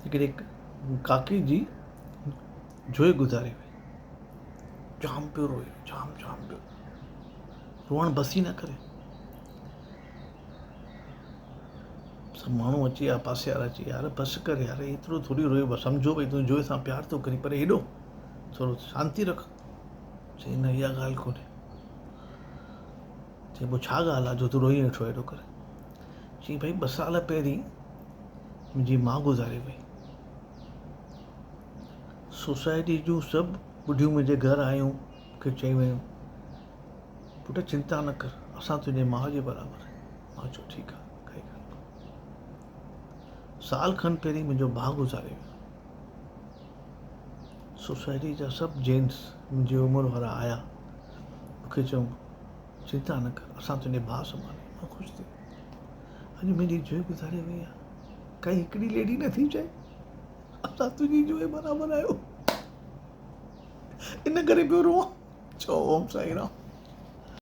हिकिड़ी काकी जी जोइ गुज़ारे वई। जाम पियो रोए, जाम पियो रोअण बस ई न करे। सभु माण्हू अची विया, पासे वारा अची विया, यार बसि कर यार, एतिरो थोरी रोए, बसि सम्झो भई तूं जोइ सां प्यार थो करी, पर हेॾो थोरो शांती रख। चई न इहा ॻाल्हि कोन्हे। चई पोइ छा ॻाल्हि आहे जो तूं रोई वेठो हेॾो करे? चई भई 2 साल पहिरीं मुंहिंजी माउ गुज़ारे वई। सोसाइटी जूं सभु ॿुढियूं मुंहिंजे घर आयूं, मूंखे चई वियूं पुटु चिंता न कर, असां तुंहिंजे माउ जे बराबरि आहियूं। मां चयो ठीकु आहे, काई ॻाल्हि कोन्हे। साल खनि पहिरीं मुंहिंजो भाउ गुज़ारे वियो। सोसाइटी जा सभु जेंट्स मुंहिंजी उमिरि वारा आया, मूंखे चयूं चिंता न कर, असां तुंहिंजे भाउ संभालियूं। मां ख़ुशि थी वियुमि। अॼु मुंहिंजी जोइ गुज़ारे वई आहे, काई हिकिड़ी लेडी नथी चए असां तुंहिंजी जोइ बराबरि आहियूं। इन करे पियो रोआं। चओ ओम साईं राम।